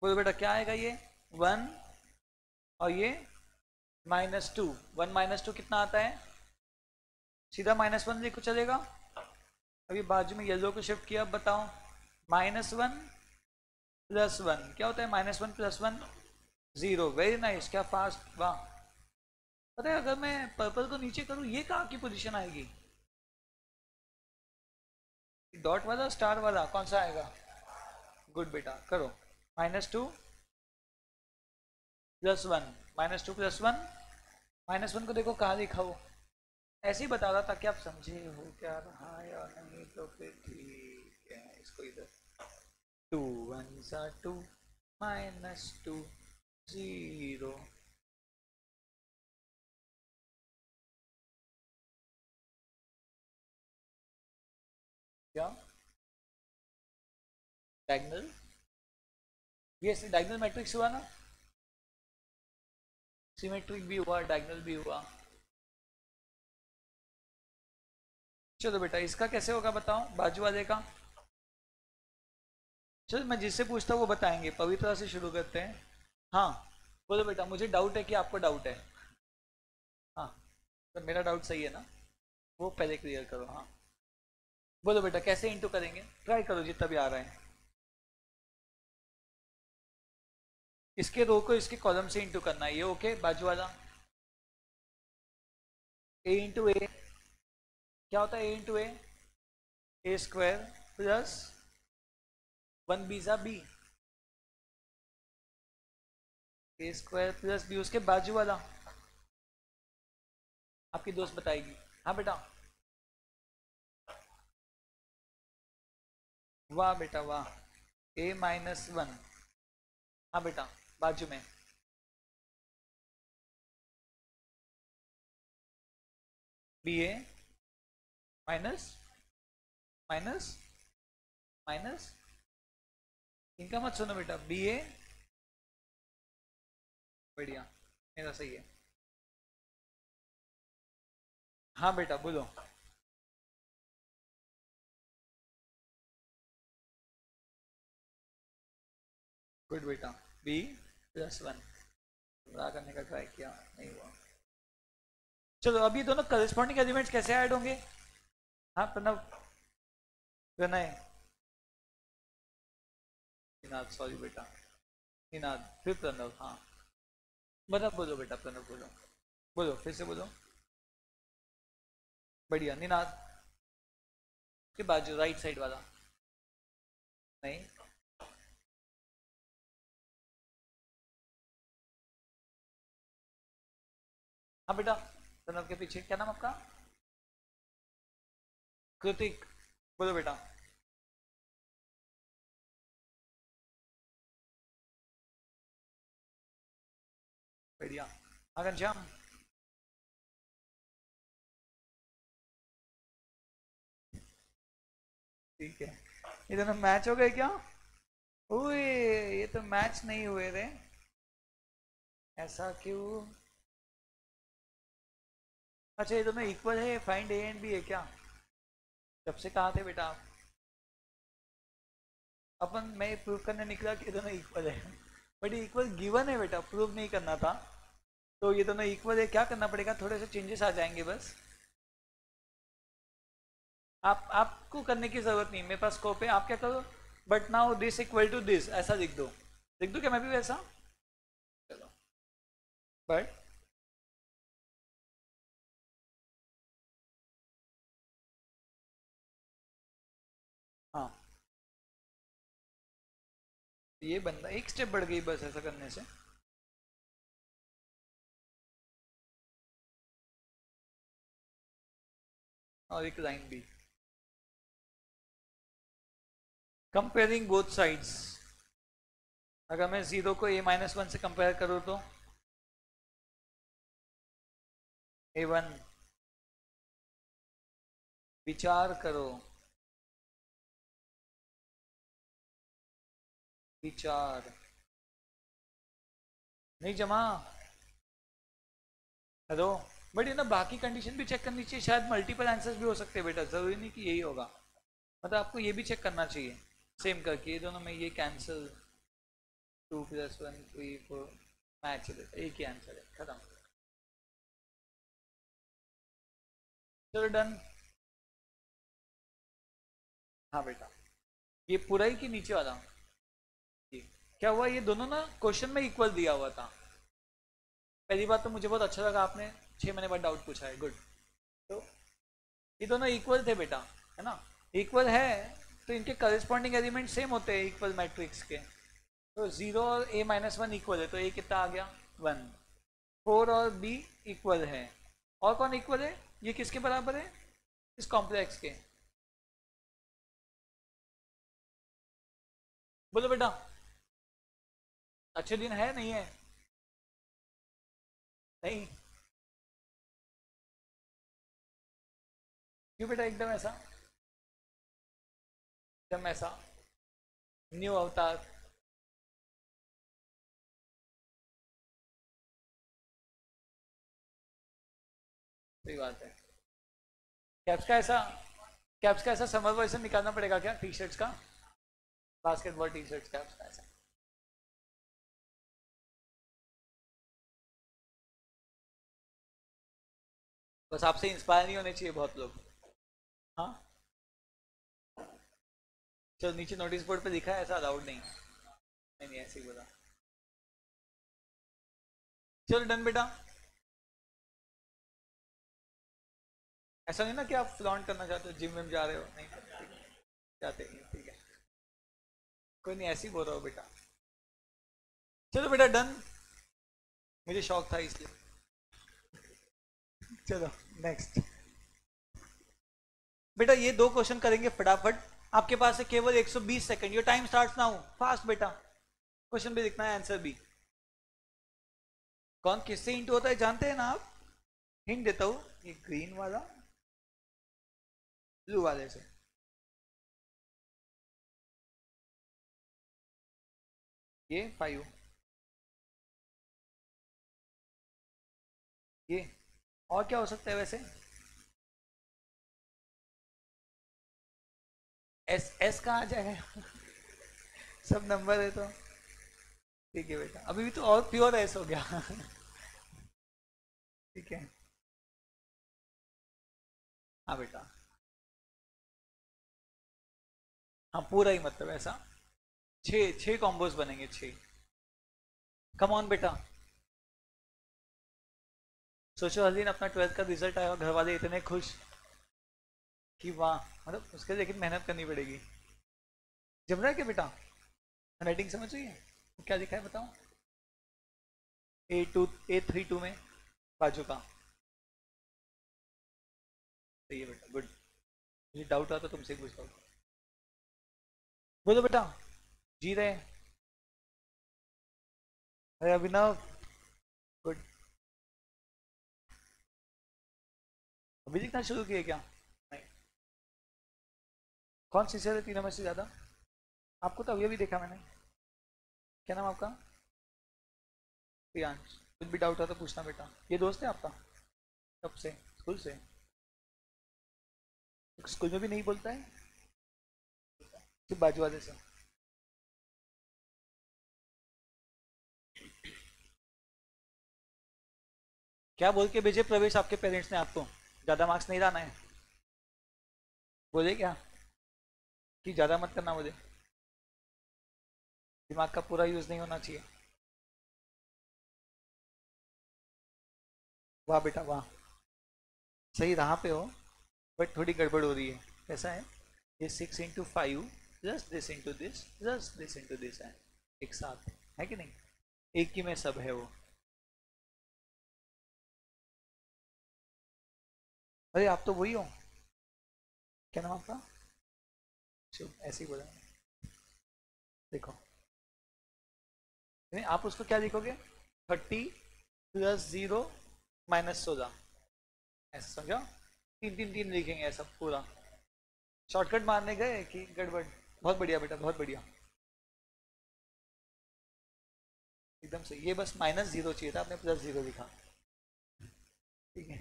बोलो बेटा क्या आएगा, ये 1 और ये -2। 1 -2 कितना आता है, सीधा -1 लिखो चलेगा। अभी बाजू में येलो को शिफ्ट किया, अब बताओ -1 + 1 क्या होता है, -1 + 1 0। वेरी नाइस, क्या फास्ट, वाह। पता है अगर मैं पर्पल को नीचे करूं ये कहाँ की पोजीशन आएगी, डॉट वाला स्टार वाला कौन सा आएगा। गुड बेटा, करो -2 + 1, -2 + 1, -1 को देखो कहाँ लिखा हो, ऐसे ही बता रहा ताकि आप समझे हो क्या रहा या नहीं, तो फिर ठीक है। इसको इधर 2 1 2 -2 0। क्या डायगोनल, ये डायगोनल मैट्रिक्स हुआ ना, सिमेट्रिक भी हुआ, डायगोनल भी हुआ। चलो बेटा इसका कैसे होगा बताओ, बाजू वाले का। चलो मैं जिससे पूछता हूँ वो बताएंगे, पवित्रा से शुरू करते हैं। हाँ बोलो बेटा, मुझे डाउट है कि आपको डाउट है। हाँ तो मेरा डाउट सही है ना, वो पहले क्लियर करो। हाँ बोलो बेटा कैसे इंटू करेंगे, ट्राई करो जितना भी आ रहा है। इसके रो को इसके कॉलम से इंटू करना है, ये ओके बाजू वाला। ए इंटू ए क्या होता है, a × a² + 1 बीजा b, a² + b। उसके बाजू वाला आपकी दोस्त बताएगी। हाँ बेटा, वाह बेटा वाह, a-1। हाँ बेटा बाजू में ba माइनस माइनस माइनस, इनका मत सुनो बेटा, ba। बढ़िया, मेरा सही है। हाँ बेटा बोलो। गुड बेटा, b+1 पूरा करने का ट्राई किया, नहीं हुआ। चलो अभी दोनों करस्पॉन्डिंग एलिमेंट्स कैसे ऐड होंगे। हाँ प्रणव, प्रणय, निनाद, सॉरी बेटा, निनाद फिर प्रणव। हाँ प्रणव बोलो बेटा, प्रणव बोलो, बोलो फिर से बोलो। बढ़िया, निनाद के बाजू राइट साइड वाला। नहीं, हाँ बेटा प्रणव के पीछे क्या नाम आपका, कृतिक, बोलो बेटा। बढ़िया, घनश्याम, ठीक है। ये दोनों मैच हो गए क्या, ओए ये तो मैच नहीं हुए रे, ऐसा क्यों। अच्छा ये दोनों इक्वल है, फाइंड ए एंड बी है क्या, जब से कहा थे बेटा आप। अपन मैं प्रूव करने निकला कि ये दोनों इक्वल है, बट ये इक्वल गिवन है बेटा, प्रूव नहीं करना था। तो ये दोनों इक्वल है, क्या करना पड़ेगा, थोड़े से चेंजेस आ जाएंगे बस। आपको करने की जरूरत नहीं, मेरे पास स्कोप है, आप क्या करो, but now this equal to this ऐसा लिख दो। लिख दो क्या मैं भी वैसा, चलो बट हाँ ये बंदा एक स्टेप बढ़ गई बस ऐसा करने से। और एक लाइन भी, कंपेयरिंग बोथ साइड्स। अगर मैं 0 को a-1 से कंपेयर करूँ तो a1, विचार करो, विचार नहीं जमा। हेलो। बट ये ना बाकी कंडीशन भी चेक करनी चाहिए, शायद मल्टीपल आंसर्स भी हो सकते हैं बेटा, जरूरी नहीं कि यही होगा। मतलब आपको ये भी चेक करना चाहिए सेम करके, ये दोनों में ये कैंसिल, 2+1 3 4 मैच एक ही आंसर है, खत्म। चलो डन। हाँ बेटा, ये पूरा ही कि नीचे वाला? ये क्या हुआ, ये दोनों ना क्वेश्चन में इक्वल दिया हुआ था। पहली बात तो मुझे बहुत अच्छा लगा, आपने 6 महीने बाद डाउट पूछा है, गुड। तो ये दोनों इक्वल थे बेटा, है ना? इक्वल है तो इनके करस्पॉन्डिंग एलिमेंट सेम होते हैं इक्वल मैट्रिक्स के। तो 0 और a-1 इक्वल है, तो a कितना आ गया 1। 4 और b इक्वल है, और कौन इक्वल है, ये किसके बराबर है, इस कॉम्प्लेक्स के। बोलो बेटा, अच्छे दिन है नहीं है? नहीं? क्यों बेटा एकदम ऐसा, एकदम ऐसा न्यू अवतार? सही बात है। कैप्स का ऐसा, कैप्स का ऐसा समर वर्जन निकालना पड़ेगा क्या टी शर्ट्स का, बास्केटबॉल टी शर्ट्स कैप्स का ऐसा? बस आपसे इंस्पायर नहीं होने चाहिए बहुत लोग। हाँ चलो, नीचे नोटिस बोर्ड पे लिखा है ऐसा अलाउड नहीं। नहीं नहीं, ऐसे ही बोला। चलो डन बेटा। ऐसा नहीं ना कि आप फ्लॉन्ट करना चाहते हो, जिम में जा रहे हो, नहीं जाते नहीं, ठीक है। कोई नहीं, ऐसे ही बोल रहा हो बेटा। चलो बेटा डन, मुझे शौक था इसलिए। चलो नेक्स्ट। बेटा ये दो क्वेश्चन करेंगे फटाफट, आपके पास है केवल 120 second, your time starts now, fast बेटा। क्वेश्चन भी लिखना है, आंसर भी। कौन किससे इंटू होता है जानते हैं ना आप? हिंट देता हूं, ये ग्रीन वाला ब्लू वाले से। ये 5, ये और क्या हो सकता है वैसे? एस, एस कहाँ आ जाएगा? सब नंबर है तो। ठीक है बेटा, अभी भी तो और प्योर एस हो गया। ठीक है। हाँ बेटा, हाँ पूरा ही मतलब ऐसा, छः छः कॉम्बोज बनेंगे, छः। कम ऑन बेटा। सोचो हर दिन अपना 12th का रिजल्ट आया और घर वाले इतने खुश कि वाह, मतलब उसके लिए लेकिन मेहनत करनी पड़ेगी। जम रहा है क्या बेटा? राइटिंग समझ रही है? क्या लिखा है बताओ? A32 में बाजू का। सही है बेटा, गुड। मुझे डाउट आता तो तुमसे पूछता हूँ। बोलो बेटा। जी रहे हैं। अरे अभिनव, गुड। अभी लिखना शुरू किए क्या? नहीं। कौन सी है तीनों में से ज्यादा? आपको तो अभी अभी देखा मैंने। क्या नाम आपका? प्रियांश। कुछ भी डाउट हो तो पूछना बेटा। ये दोस्त है आपका कब से? स्कूल से? स्कूल में भी नहीं बोलता है, सिर्फ बाजू वाले से? क्या बोल के भेजे प्रवेश आपके पेरेंट्स ने आपको, ज्यादा मार्क्स नहीं लाना है? बोले क्या कि ज्यादा मत करना, मुझे दिमाग का पूरा यूज नहीं होना चाहिए? वाह बेटा वाह, सही राह पे हो, बट थोड़ी गड़बड़ हो रही है। कैसा है? ये 6 into 5 plus this into this plus this into this है, एक साथ है कि नहीं? एक ही में सब है वो। अरे आप तो वही हो, क्या नाम आपका? शुभ, ऐसे ही बोला। देखो नहीं, आप उसको क्या लिखोगे, 30 + 0 -16, ऐसा समझो, 3 3 3 लिखेंगे ऐसा पूरा। शॉर्टकट मारने गए कि गड़बड़? बहुत बढ़िया बेटा, बहुत बढ़िया, एकदम सही। ये बस -0 चाहिए था, आपने +0 लिखा। ठीक है,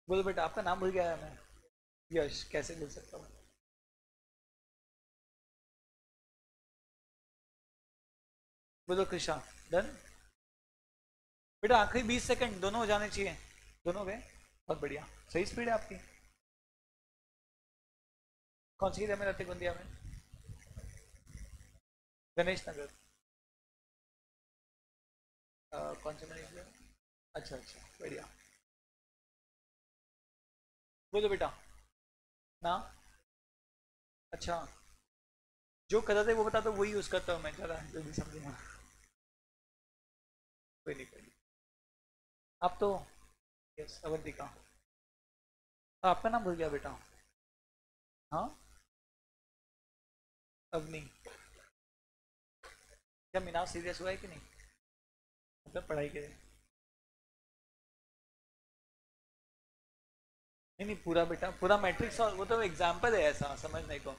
बोलो बेटा, आपका नाम भूल गया है मैं। यश, कैसे भूल सकता हूँ? बोलो कृषा। डन बेटा, आखिरी 20 सेकंड दोनों हो जाने चाहिए। दोनों गए, बहुत बढ़िया, सही स्पीड है आपकी। कौन सी एरिया में रहते गोंदिया में? गणेश नगर। कौन से मैनेजर? अच्छा अच्छा, बढ़िया। बोलो बेटा। ना, अच्छा, जो करता था वो बता दो, वही यूज करता हूँ मैं, जरा जल्दी समझूंगा। कोई नहीं, कोई नहीं। आप तो, यस, अवंतिका। आपका नाम भूल गया बेटा। हाँ, अवनी। क्या मीनाज सीरियस हुआ है कि नहीं? मतलब पढ़ाई के लिए? नहीं नहीं, पूरा बेटा, पूरा मैट्रिक्स, और वो तो एग्जाम्पल है ऐसा समझने को।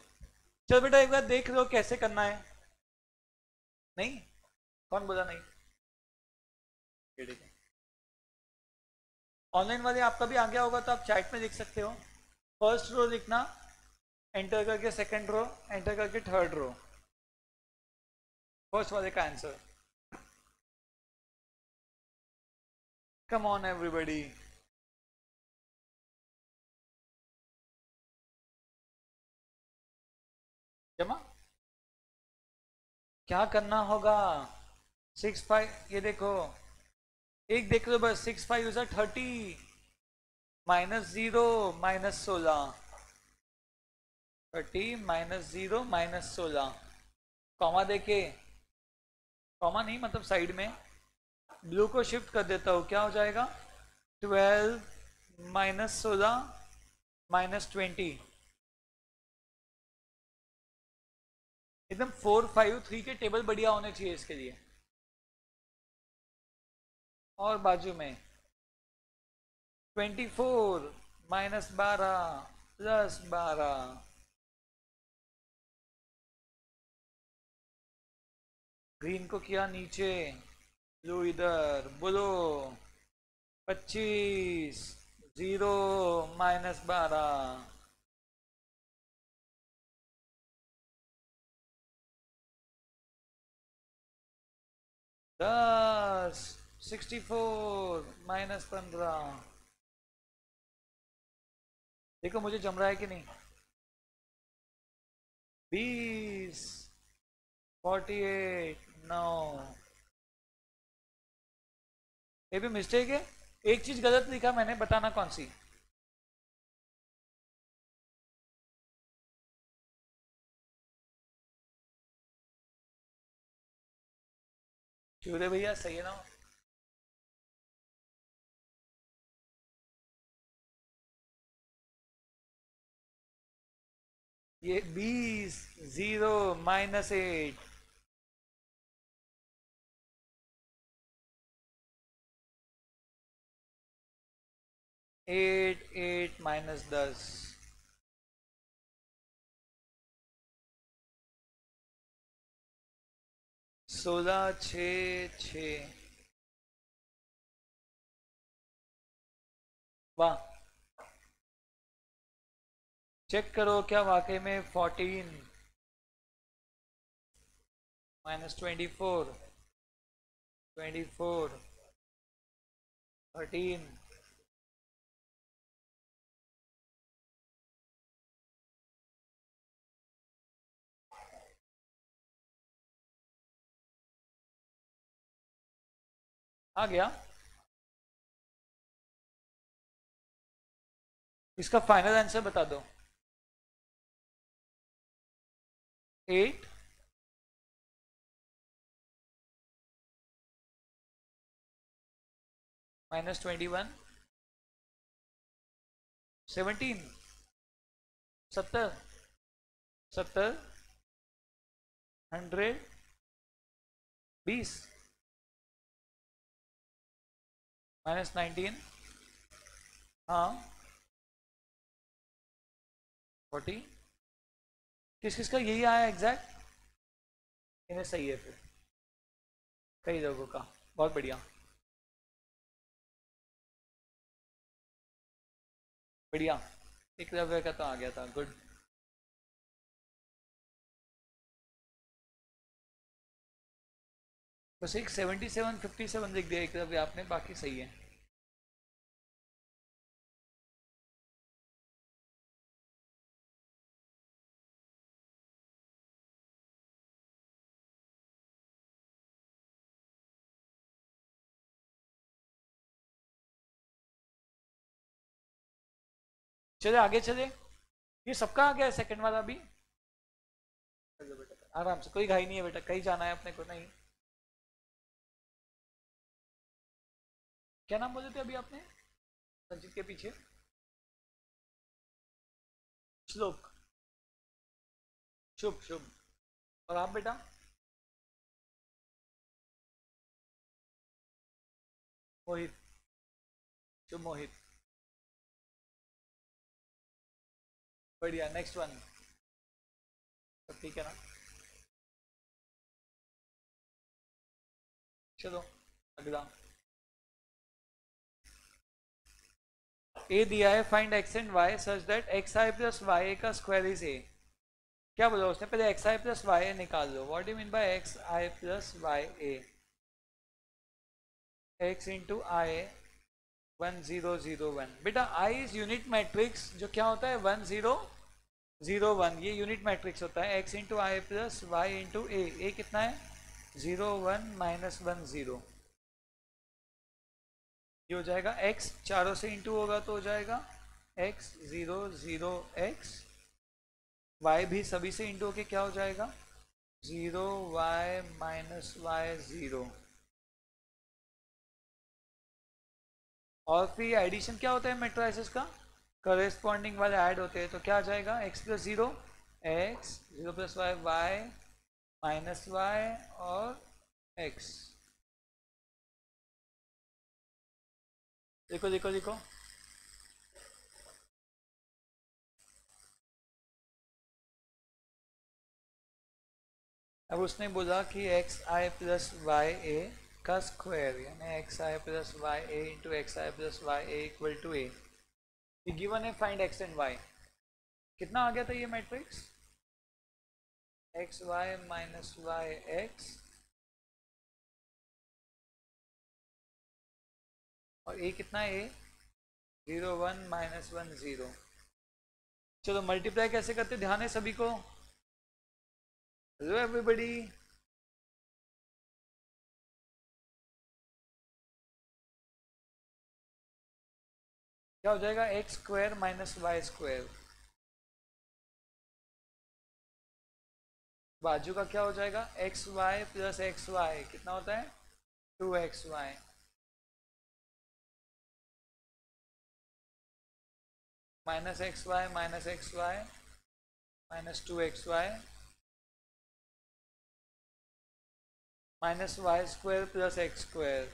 चल बेटा, एक बार देख लो कैसे करना है। नहीं, कौन बोला नहीं? ठीक है, ऑनलाइन वाले आपका भी आ गया होगा तो आप चैट में लिख सकते हो। फर्स्ट रो लिखना, एंटर करके सेकंड रो, एंटर करके थर्ड रो, फर्स्ट वाले का आंसर। Come on everybody. जमा, क्या करना होगा? 6 5, ये देखो, एक देख लो बस, 6 5 = 30, -0 -16, 30 -0 -16, कॉमा देके, कॉमा नहीं मतलब साइड में, ब्लू को शिफ्ट कर देता हूँ, क्या हो जाएगा? 12 -16 -20, एकदम 4 5 3 के टेबल बढ़िया होने चाहिए इसके लिए। और बाजू में 24 -12 +12, ग्रीन को किया नीचे, ब्लू इधर, बोलो। 25, 0 -12, दस, 64 -15। देखो मुझे जम रहा है कि नहीं? 20, 48, 9। ये भी मिस्टेक है, एक चीज गलत लिखा मैंने, बताना कौन सी? शिवरे भैया सही है ना? ये 20, 0 -8, 8 8 -10, 16 6 6। वाह, चेक करो क्या वाकई में 14 -24, 24, 13। आ गया? इसका फाइनल आंसर बता दो। 8 -21, 17, 70, 70, 100 20 -19 हाँ 40 किस किस का यही आया एग्जैक्ट? इन्हें सही है फिर कई लोगों का। बहुत बढ़िया बढ़िया। एक रवैया का तो आ गया था, गुड। बस एक 77 57 लिख दिया एक रवैया आपने, बाकी सही है। चले आगे चले। ये सबका आ गया है सेकंड वाला भी। चलो बेटा आराम से, कोई घाई नहीं है बेटा, कहीं जाना है अपने को नहीं। क्या नाम बोले थे अभी आपने संजीत के पीछे? श्लोक। शुभ शुभ। और आप बेटा? मोहित। शुभ मोहित। बढ़िया, नेक्स्ट वन। सब ठीक है ना? चलो अगला। ए दिया है, find X and Y such that X I plus Y का स्क्वायर इज ए। क्या बोला उसने? पहले X I plus Y A निकाल लो। What do mean by X I plus Y A? X into I 1001। बेटा आई इज यूनिट मैट्रिक्स, जो क्या होता है 1001, ये यूनिट मैट्रिक्स होता है। एक्स इंटू आई प्लस वाई इंटू ए कितना है? 01 -10। ये हो जाएगा x, चारों से इंटू होगा तो हो जाएगा x 0 0 x। y भी सभी से इंटू होके क्या हो जाएगा? 0 y -y 0। और फिर एडिशन क्या होता है मैट्रिसेस का? करेस्पॉन्डिंग वाले ऐड होते हैं, तो क्या आ जाएगा? x plus 0 x 0 plus y y minus y और x। देखो देखो देखो, अब उसने बोला कि X I plus Y A का स्क्वायर, यानी X I plus Y A into X I plus Y A equal to A. Given है फाइंड एक्स एंड वाई। कितना आ गया था ये matrix? X Y minus Y X और A कितना है? ए 0 1 -1 0। चलो मल्टीप्लाई कैसे करते, ध्यान है सभी को? Hello everybody. क्या हो जाएगा? X square minus Y square. बाजू का क्या हो जाएगा? X Y plus X Y कितना होता है? 2xy -xy -xy -2xy minus Y square plus X square.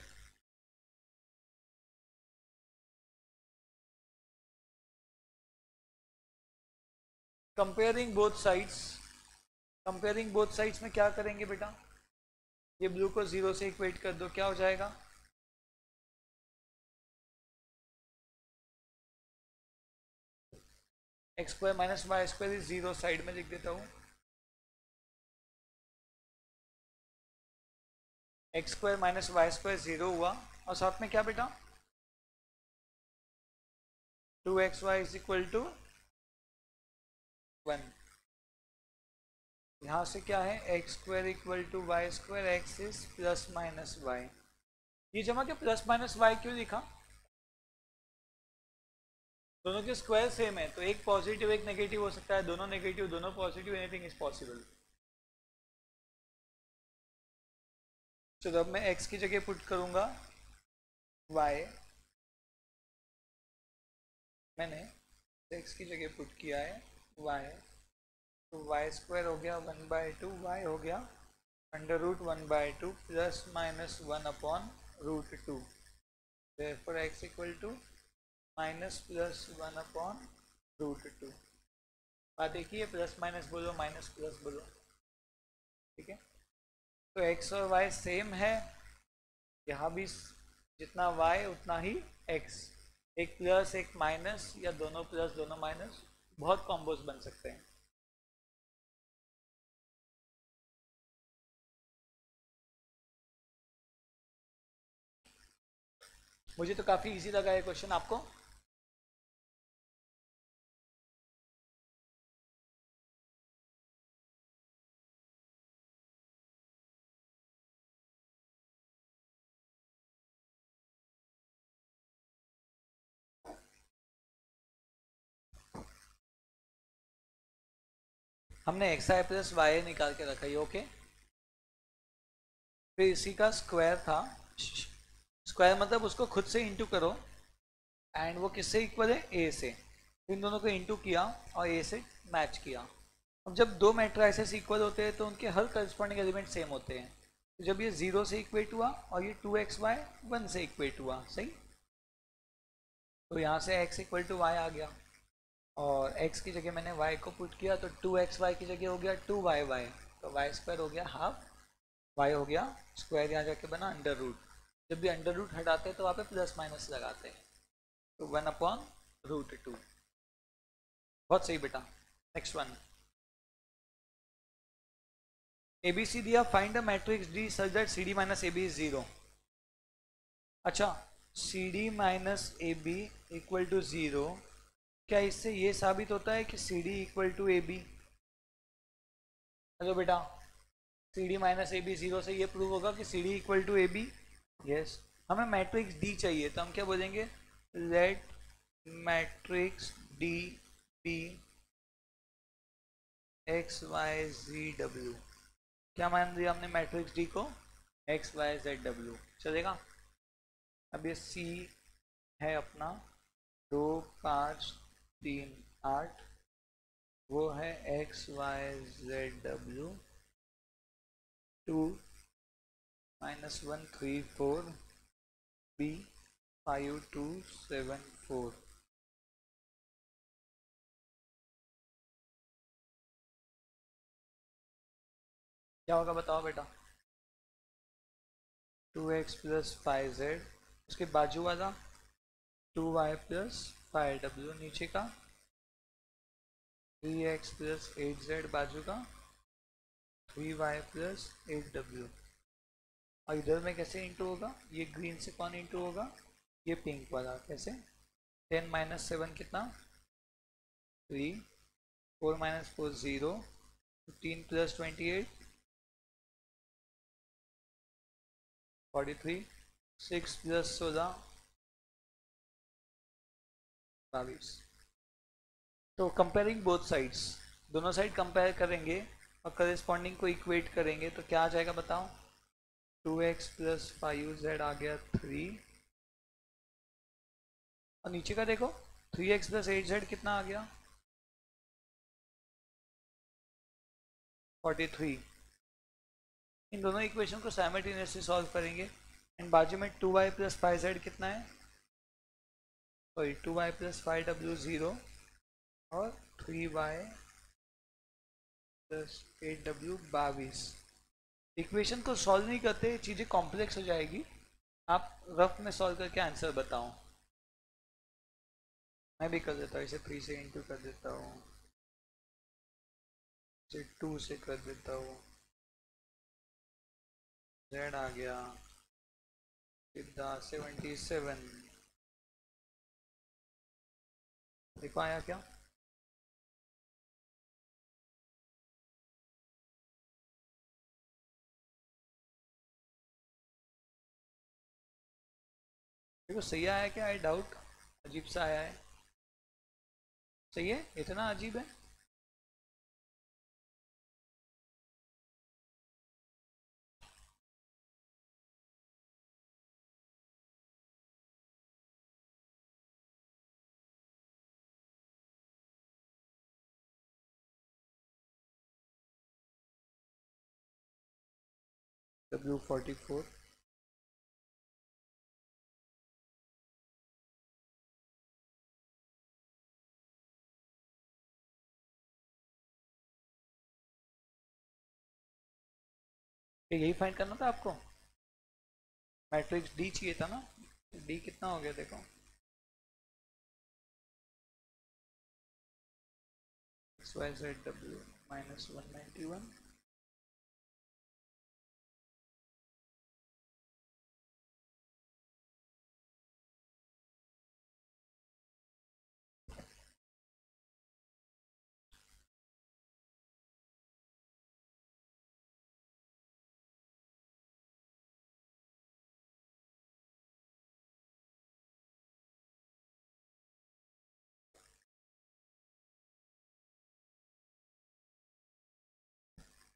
Comparing both sides. Comparing both sides में क्या करेंगे बेटा? ये ब्लू को 0 से इक्वेट कर दो, क्या हो जाएगा? X square minus Y square is 0, side में लिख देता हूँ। X square minus Y square 0 हुआ, और साथ में क्या बेटा? 2xy is equal to 1। यहाँ से क्या है? X square equal to Y square, X is plus minus Y. ये जमा क्या प्लस माइनस वाई क्यों लिखा? दोनों के स्क्वायर सेम है, तो एक पॉजिटिव एक नेगेटिव हो सकता है, दोनों नेगेटिव दोनों पॉजिटिव, एनीथिंग इज पॉसिबल। चलो अब मैं x की जगह पुट करूंगा y। मैंने x की जगह पुट किया है y। तो वाई स्क्वायर हो गया 1/2, वाई हो गया √1/2 plus minus 1/√2। therefore x equal to minus plus 1/√2। बात एक ही है, प्लस माइनस बोलो माइनस प्लस बोलो, ठीक है। तो x और y सेम है, यहाँ भी जितना y उतना ही x, एक प्लस एक माइनस या दोनों प्लस दोनों माइनस, बहुत कॉम्बोज बन सकते हैं। मुझे तो काफी इजी लगा ये क्वेश्चन, आपको? हमने एक्स आई प्लस वाई निकाल के रखा है, ओके। फिर इसी का स्क्वायर था, स्क्वायर मतलब उसको खुद से इंटू करो, एंड वो किससे इक्वल है, ए से। इन दोनों को इंटू किया और ए से मैच किया। अब जब दो मैट्राइसेस इक्वल होते हैं तो उनके हर करस्पॉन्डिंग एलिमेंट सेम होते हैं। तो जब ये 0 से इक्वेट हुआ और ये 2xy 1 से इक्वेट हुआ, सही। तो यहाँ से x इक्वल टू वाई आ गया, और x की जगह मैंने y को पुट किया, तो 2xy की जगह हो गया 2yy, तो वाई स्क्वायर हो गया हाफ, y हो गया स्क्वायर, यहाँ जाके बना अंडर रूट। जब भी अंडर रूट हटाते हैं तो वहाँ पे प्लस माइनस लगाते हैं, तो 1/√2। बहुत सही बेटा। नेक्स्ट वन, एबीसी दिया, find the matrix D such that C D minus A B is 0। अच्छा, C D minus A B equal to 0, क्या इससे ये साबित होता है कि C D equal to A B? Hello बेटा, C D minus A B 0 से ये प्रूव होगा कि C D equal to A B? Yes. हमें मैट्रिक्स डी चाहिए, तो हम क्या बोलेंगे, let matrix D B X Y G W. क्या मान दिया हमने मैट्रिक्स डी को, एक्स वाई जेड डब्ल्यू, चलेगा। अब ये सी है अपना 2 5 3 8, वो है X Y Z W 2 - 1 3 4 B 5 2 7 4। क्या होगा बताओ बेटा, 2x + 5z, उसके बाजू वाला 2y + 5w, नीचे का 3x + 8z, बाजू का 3y + 8w। और इधर में कैसे इंटू होगा, ये ग्रीन से कौन इंटू होगा, ये पिंक वाला, कैसे, 10 - 7 कितना, 3, 4 - 4 0, 15 + 28 43, 6 + 16 22। तो कंपेयरिंग बोथ साइड्स, दोनों साइड कंपेयर करेंगे और करेस्पॉन्डिंग को इक्वेट करेंगे, तो क्या आ जाएगा बताओ, 2x + 5z आ गया 3, और नीचे का देखो 3x + 8z कितना आ गया, 43। इन दोनों इक्वेशन को साइमल्टेनियसली सॉल्व करेंगे, एंड बाजू में 2y + 5z कितना है, सॉरी 2y + 5w 0, और 3y + 8w 22। इक्वेशन को सॉल्व नहीं करते, चीज़ें कॉम्प्लेक्स हो जाएगी, आप रफ में सॉल्व करके आंसर बताओ। मैं भी कर देता हूँ, इसे 3 से इंटू कर देता हूँ, इसे 2 से कर देता हूँ, z आ गया सीधा 77। देखो आया क्या, देखो सही आया क्या, आई डाउट, अजीब सा आया है, सही है, इतना अजीब है। W44 यही फाइंड करना था आपको। मैट्रिक्स डी चाहिए था ना, डी कितना हो गया देखो, XYZW -191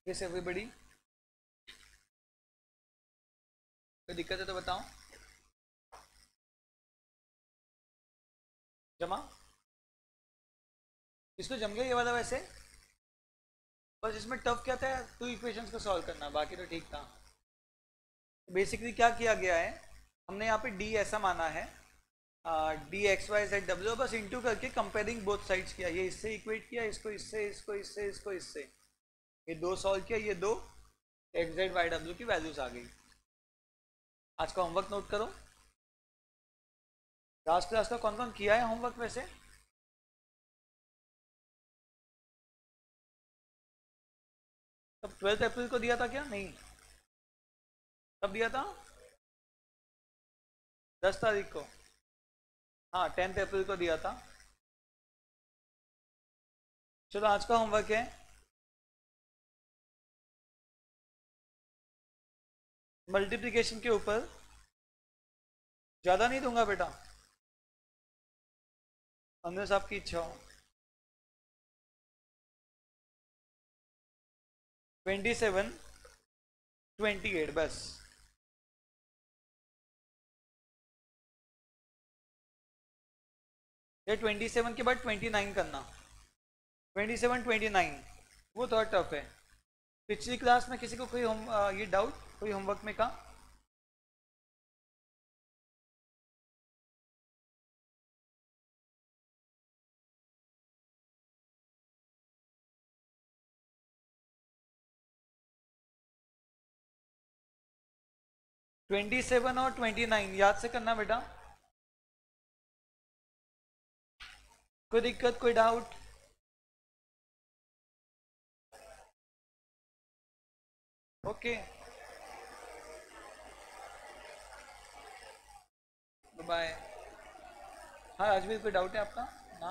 Yes everybody, कोई दिक्कत है तो बताओ। जमा इसको जम गया ये वाला वैसे, बस इसमें टफ क्या था, 2 इक्वेशंस को सॉल्व करना, बाकी तो ठीक था। बेसिकली क्या किया गया है, हमने यहाँ पे डी ऐसा माना है, D X Y Z W, बस इंटू करके कंपेयरिंग बोथ साइड्स किया, ये इससे इक्वेट किया, इसको इससे, इसको इससे, इसको इससे, ये दो सॉल्व किया, ये दो एक्स जेड वाई डब्ल्यू की वैल्यूज आ गई। आज का होमवर्क नोट करो। लास्ट क्लास का कौन कौन किया है होमवर्क वैसे? तब 12 अप्रैल को दिया था क्या? नहीं, कब दिया था? 10 तारीख को। हाँ 10 अप्रैल को दिया था। चलो आज का होमवर्क है, मल्टीप्लिकेशन के ऊपर, ज्यादा नहीं दूंगा बेटा, अंदर से आपकी इच्छा हो। 27 28 बस। ये 27 के बाद 29 करना, 27 29 वो थोड़ा टफ है। पिछली क्लास में किसी को कोई ये डाउट कोई होमवर्क में का? ट्वेंटी 27 और 29 याद से करना बेटा। कोई दिक्कत, कोई डाउट? Okay bye. हाँ आज भी कोई डाउट है आपका ना?